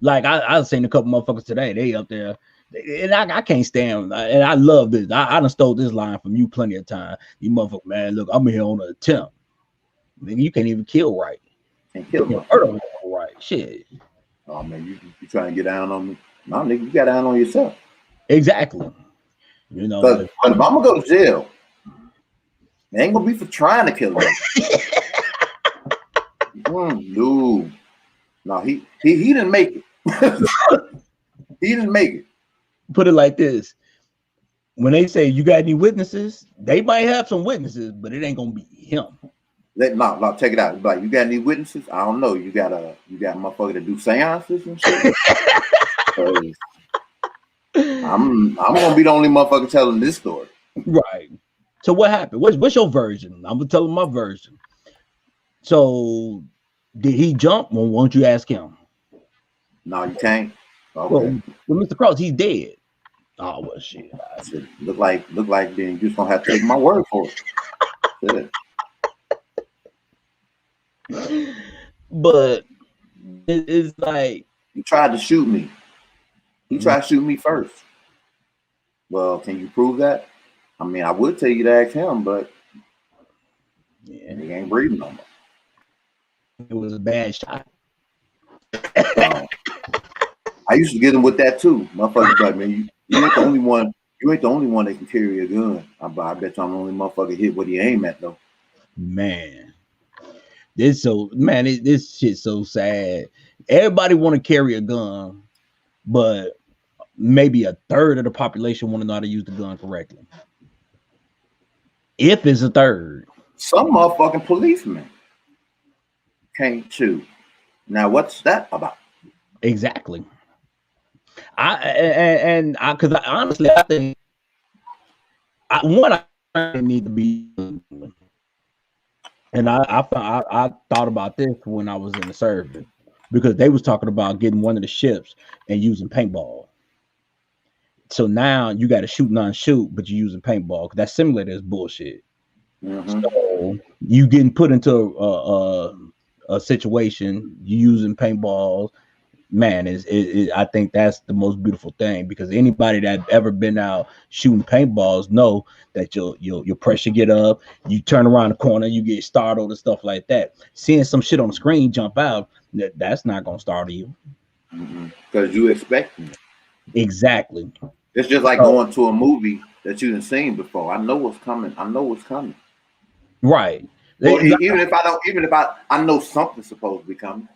Speaker 1: Like I seen a couple motherfuckers today. They up there, and I can't stand. And I love this. I done stole this line from you plenty of time. You motherfucker, man. Look, I'm here on an attempt. Then you can't even kill right.
Speaker 2: Can't kill
Speaker 1: right. Shit.
Speaker 2: Oh man, you trying to get down on me? No, nigga, you got down on yourself.
Speaker 1: Exactly. You know,
Speaker 2: But if I'm gonna go to jail, it ain't gonna be for trying to kill me. No, he didn't make it. He didn't make it.
Speaker 1: put it like this: when they say you got any witnesses, they might have some witnesses, but it ain't gonna be him.
Speaker 2: No, check it out. Like, you got any witnesses? I don't know. You got a motherfucker to do seances and shit. I'm gonna be the only motherfucker telling this story.
Speaker 1: Right. So what happened? What's your version? I'm gonna tell him my version. So did he jump? Well, won't you ask him?
Speaker 2: No, you can't. Okay.
Speaker 1: Well, Mr. Cross, he's dead. Oh well, shit.
Speaker 2: Look like then you just gonna have to take my word for it.
Speaker 1: But it's like,
Speaker 2: he tried to shoot me. He tried to shoot me first. Well, can you prove that? I mean, I would tell you to ask him, but he ain't breathing no more.
Speaker 1: It was a bad shot.
Speaker 2: I used to get him with that too. Motherfuckers like, man, you ain't the only one. You ain't the only one that can carry a gun. I bet you I'm the only motherfucker hit what he aim at though.
Speaker 1: Man, this shit's so sad. Everybody want to carry a gun, but maybe a third of the population want to know how to use the gun correctly. If it's a third.
Speaker 2: Some motherfucking policemen can't shoot. Now, what's that about?
Speaker 1: Exactly. Because honestly, I think I need to be, and I thought about this when I was in the service, because they was talking about getting one of the ships and using paintball. So now you got to shoot non-shoot, but you're using paintball. That simulator is bullshit.
Speaker 2: Mm-hmm.
Speaker 1: So you getting put into a situation, you using paintballs. Man, I think that's the most beautiful thing, because anybody that ever been out shooting paintballs know that your pressure get up, you turn around the corner, you get startled and stuff like that. Seeing some shit on the screen jump out, that's not gonna startle you,
Speaker 2: because you expect it.
Speaker 1: Exactly.
Speaker 2: It's just like going to a movie that you didn't seen before. I know what's coming.
Speaker 1: Right.
Speaker 2: Well, even if I know something's supposed to be coming.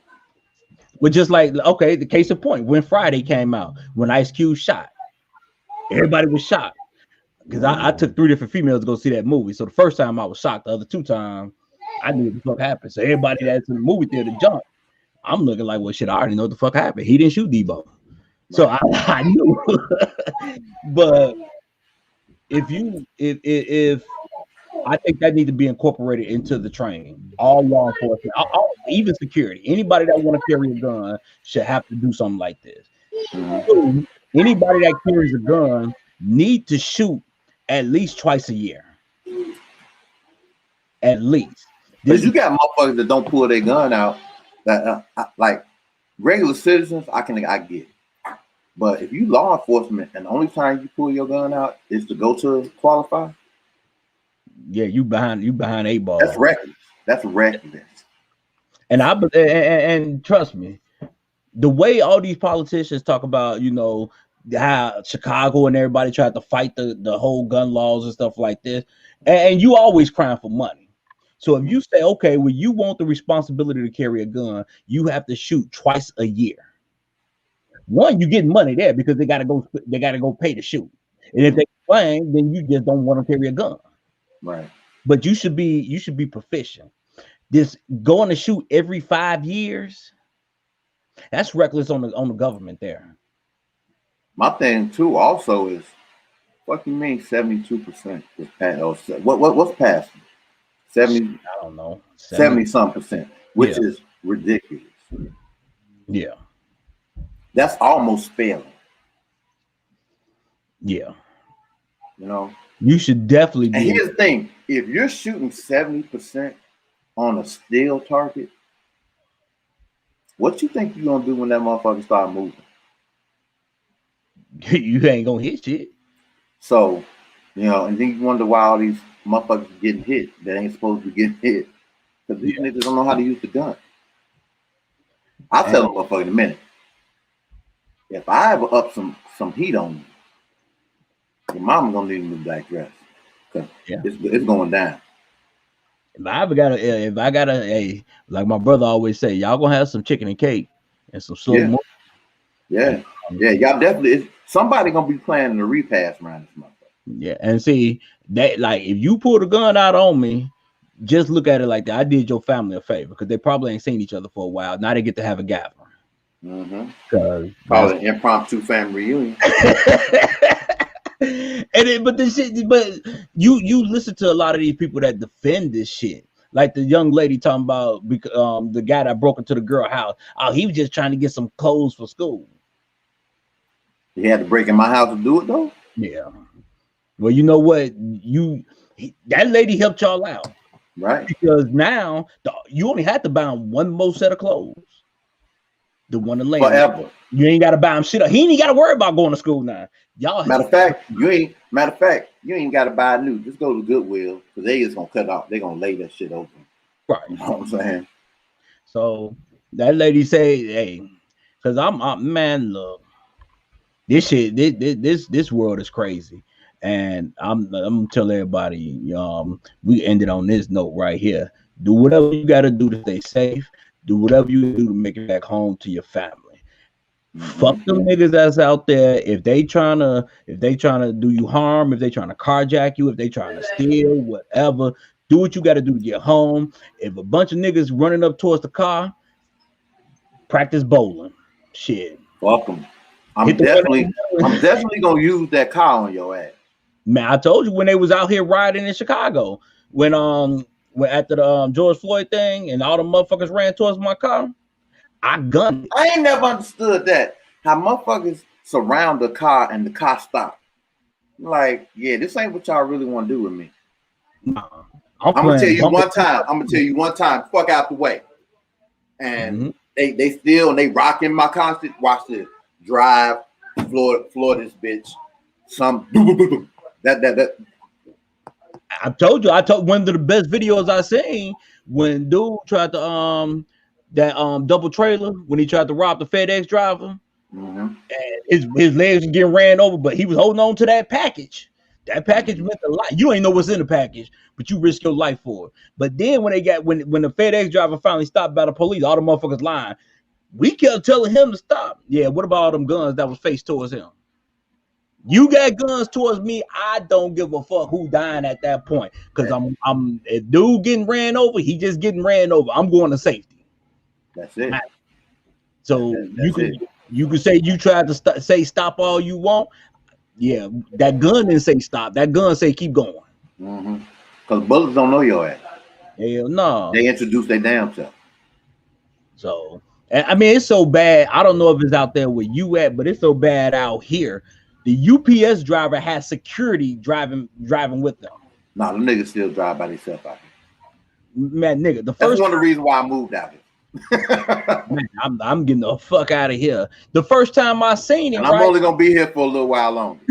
Speaker 1: But just like, okay, the case in point, when Friday came out, when Ice Cube shot, everybody was shocked, because I took 3 different females to go see that movie. So the first time I was shocked. The other 2 times I knew what the fuck happened. So everybody that's in the movie theater jumped. I'm looking like, well, shit, I already know what the fuck happened. He didn't shoot Debo. So I knew. But if I think that needs to be incorporated into the training. All law enforcement, even security, anybody that want to carry a gun should have to do something like this. So anybody that carries a gun need to shoot at least twice a year. At least.
Speaker 2: Because you got motherfuckers that don't pull their gun out. That like regular citizens, I get. But if you law enforcement and the only time you pull your gun out is to go to qualify,
Speaker 1: yeah, you behind 8 ball.
Speaker 2: That's reckless. That's reckless.
Speaker 1: And trust me, the way all these politicians talk about, how Chicago and everybody tried to fight the whole gun laws and stuff like this, and you always crying for money. So if you say, okay, well, you want the responsibility to carry a gun, you have to shoot twice a year. One, you get money there because they gotta go pay to shoot. And if they complain, then you just don't want to carry a gun.
Speaker 2: Right.
Speaker 1: But you should be proficient. This going to shoot every 5 years, that's reckless on the government there.
Speaker 2: My thing too also is, what do you mean 72% is passed? What's passed? 70.
Speaker 1: I don't know.
Speaker 2: 70-something%, which is ridiculous.
Speaker 1: Yeah.
Speaker 2: That's almost failing.
Speaker 1: Yeah.
Speaker 2: You
Speaker 1: should definitely
Speaker 2: be. And here's the thing: if you're shooting 70% on a still target, what you think you're gonna do when that motherfucker start moving?
Speaker 1: You ain't gonna hit shit.
Speaker 2: So, and then you wonder why all these motherfuckers are getting hit that ain't supposed to be getting hit, because these niggas don't know how to use the gun. I'll tell them motherfucker in a minute. If I ever up some heat on you, your mama gonna need a new black dress because
Speaker 1: Yeah.
Speaker 2: it's going down.
Speaker 1: If I gotta, hey, like my brother always say, y'all gonna have some chicken and cake and some slow
Speaker 2: Yeah,
Speaker 1: mo. And,
Speaker 2: yeah, yeah. Y'all definitely. Somebody gonna be planning the repass around this month.
Speaker 1: yeah, and see that, like, if you pull the gun out on me, just look at it like that. I did your family a favor because they probably ain't seen each other for a while. Now they get to have a gathering.
Speaker 2: Mm-hmm.
Speaker 1: Cause
Speaker 2: Call it impromptu family reunion.
Speaker 1: but this shit, but you listen to a lot of these people that defend this shit. Like the young lady talking about the guy that broke into the girl house. Oh, he was just trying to get some clothes for school.
Speaker 2: He had to break in my house to do it though.
Speaker 1: Yeah. Well, you know what? That lady helped y'all out,
Speaker 2: right?
Speaker 1: Because now you only had to buy him one more set of clothes. The one to land
Speaker 2: forever.
Speaker 1: You ain't got to buy him shit up. He ain't got to worry about going to school now. Y'all.
Speaker 2: Matter of fact, you ain't got to buy new. Just go to Goodwill because they just gonna cut off. They gonna lay that shit open.
Speaker 1: Right.
Speaker 2: You know what I'm saying?
Speaker 1: So that lady say, "Hey, because man, look, this shit, this world is crazy." And I'm gonna tell everybody, we ended on this note right here. Do whatever you got to do to stay safe. Do whatever you do to make it back home to your family. Fuck them niggas that's out there. If they trying to do you harm, if they trying to carjack you, if they trying to steal, whatever, do what you got to do to get home. If a bunch of niggas running up towards the car, practice bowling. Shit.
Speaker 2: Fuck them. I'm definitely gonna use that car on your ass.
Speaker 1: Man, I told you when they was out here riding in Chicago, when after the George Floyd thing and all the motherfuckers ran towards my car, I gunned it.
Speaker 2: I ain't never understood that. How motherfuckers surround the car and the car stop. Like, yeah, this ain't what y'all really want to do with me.
Speaker 1: Nah,
Speaker 2: I'm gonna tell you one time. Fuck out the way. And they rocking my constant. Watch this. Drive, floor this bitch. That.
Speaker 1: I told one of the best videos I seen when dude tried to double trailer when he tried to rob the FedEx driver. And his legs were getting ran over, but he was holding on to that package. That package meant a lot. You don't even know what's in the package, but you risk your life for it. But then when the FedEx driver finally stopped by the police, all the motherfuckers lying. We kept telling him to stop. Yeah, what about all them guns that was faced towards him? You got guns towards me. I don't give a fuck who dying at that point. Because I'm a dude getting ran over, he just getting ran over. I'm going to safety.
Speaker 2: That's it.
Speaker 1: So you can say you tried to say stop all you want. Yeah, that gun didn't say stop. That gun say keep going.
Speaker 2: Because bullets don't know your ass.
Speaker 1: Hell no.
Speaker 2: They introduce their damn self.
Speaker 1: So, I mean, it's so bad. I don't know if it's out there where you at, but it's so bad out here. The UPS driver has security driving with them.
Speaker 2: Nah, the niggas still drive by themselves out here.
Speaker 1: Man, nigga,
Speaker 2: that's one of the reasons why I moved out here.
Speaker 1: Man, I'm getting the fuck out of here. The first time I seen it,
Speaker 2: and I'm only gonna be here for a little while longer.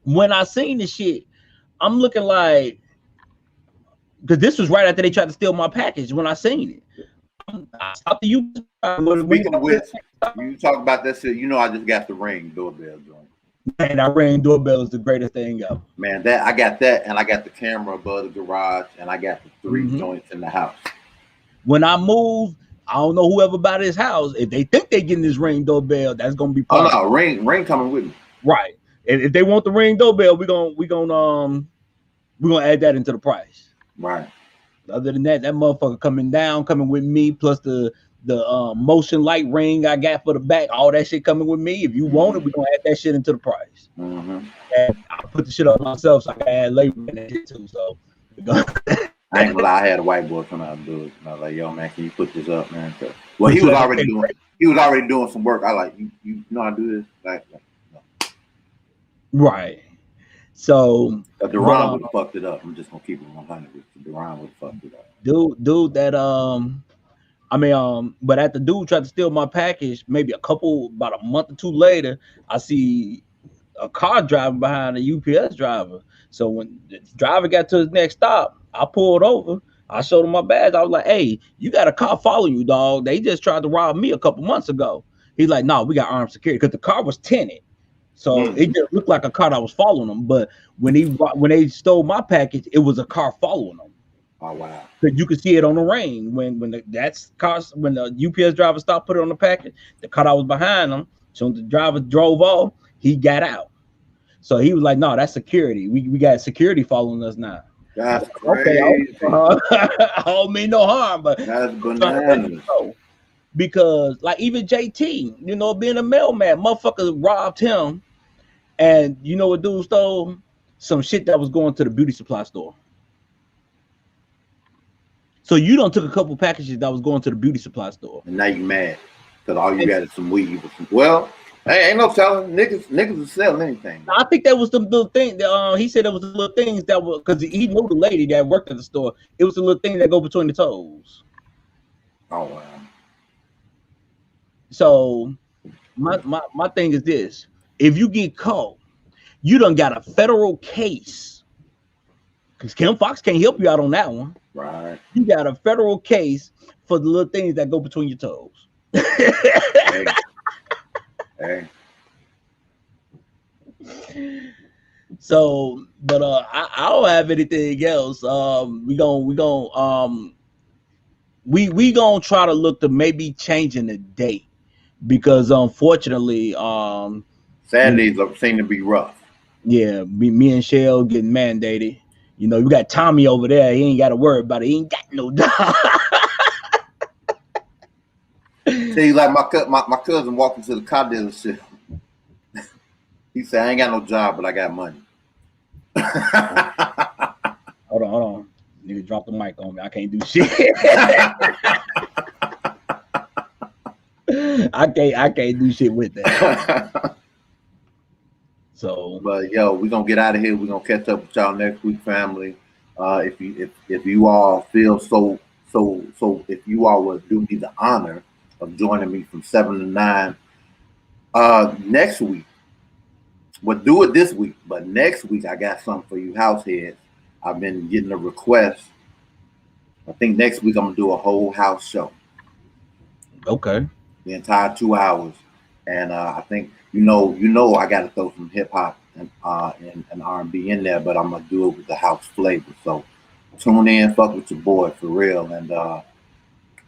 Speaker 1: When I seen the shit, I'm looking like, because this was right after they tried to steal my package. When I seen it, I stopped the UPS.
Speaker 2: Speaking of which, you talk about that shit. You know, I just got the Ring doorbell joint.
Speaker 1: Man, that Ring doorbell is the greatest thing ever.
Speaker 2: Man, I got that, and I got the camera above the garage, and I got the 3 joints in the house.
Speaker 1: When I move, I don't know whoever bought this house. If they think they getting this Ring doorbell, that's gonna be part
Speaker 2: of it. Ring coming with me.
Speaker 1: Right. If they want the Ring doorbell, we're gonna add that into the price.
Speaker 2: Right.
Speaker 1: Other than that, that motherfucker coming with me, plus the motion light ring I got for the back, all that shit coming with me. If you want it, we're gonna add that shit into the price. And I'll put the shit up myself so I can add labor in that shit too. So
Speaker 2: I ain't gonna lie, I had a white boy come out and do it. And I was like, yo, man, can you put this up, man? Well, he was already doing some work. I like, you know how to do this? Like no.
Speaker 1: Right. So
Speaker 2: Duran would have fucked it up. I'm just gonna keep it 100. Duran would have fucked it up.
Speaker 1: Dude, that but after dude tried to steal my package, maybe about a month or two later, I see a car driving behind a UPS driver. So when the driver got to his next stop, I pulled over. I showed him my badge. I was like, "Hey, you got a car following you, dog. They just tried to rob me a couple months ago." He's like, no, we got armed security because the car was tinted. So it just looked like a car that was following them. But when they stole my package, it was a car following them.
Speaker 2: Oh wow!
Speaker 1: Because you could see it on the rain when the UPS driver stopped, put it on the package. The car that was behind him. So the driver drove off. He got out. So he was like, "No, that's security. We got security following us now."
Speaker 2: That's
Speaker 1: Okay,
Speaker 2: crazy.
Speaker 1: I don't mean no harm, but
Speaker 2: That's bananas.
Speaker 1: because like even JT, being a mailman, motherfucker robbed him, and you know what dude stole? Some shit that was going to the beauty supply store. So you done took a couple packages that was going to the beauty supply store,
Speaker 2: and now you mad because all you got is some weed. Well, hey, ain't no telling. Niggas will sell anything.
Speaker 1: I think that was the little thing. He said it was the little things that were because he knew the lady that worked at the store. It was the little thing that go between the toes.
Speaker 2: Oh wow.
Speaker 1: So my thing is this: if you get caught, you done got a federal case. Because Kim Fox can't help you out on that one.
Speaker 2: Right.
Speaker 1: You got a federal case for the little things that go between your toes.
Speaker 2: Hey.
Speaker 1: So, but I don't have anything else. We gonna try to look to maybe changing the date because unfortunately,
Speaker 2: Saturdays seem to be rough.
Speaker 1: Yeah, me and Shell getting mandated. We got Tommy over there. He ain't got to worry about it. He ain't got no job.
Speaker 2: See, like my cousin walked into the car dealership. He said, "I ain't got no job, but I got money."
Speaker 1: Hold on. Nigga, drop the mic on me. I can't do shit. I can't do shit with that. So,
Speaker 2: but yo, we're gonna get out of here. We're gonna catch up with y'all next week, family. If you all feel so if you all would do me the honor of joining me from 7 to 9 next week. We'll do it this week, but next week I got something for you house heads. I've been getting a request. I think next week I'm gonna do a whole house show.
Speaker 1: Okay.
Speaker 2: The entire 2 hours. And I think I gotta throw some hip hop and R&B in there, but I'm gonna do it with the house flavor. So tune in, fuck with your boy for real. And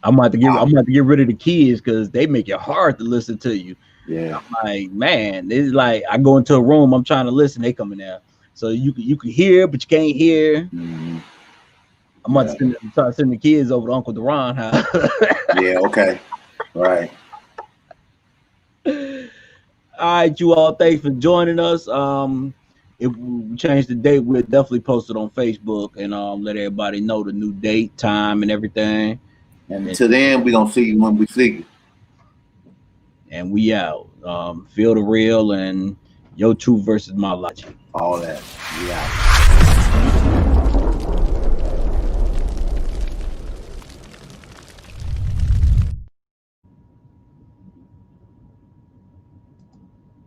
Speaker 1: I'm about to get rid of the kids because they make it hard to listen to you.
Speaker 2: Yeah.
Speaker 1: I'm like, man, it's like I go into a room, I'm trying to listen, they coming out. So you can hear, but you can't hear.
Speaker 2: Mm-hmm.
Speaker 1: I'm about to start sending the kids over to Uncle Deron house.
Speaker 2: Yeah, okay. Right.
Speaker 1: All right, you all, thanks for joining us. If we change the date, we'll definitely post it on Facebook and let everybody know the new date, time, and everything.
Speaker 2: And until then, we're gonna see you when we see you.
Speaker 1: And we out. Feel the real and your truth versus my logic.
Speaker 2: All that. We out.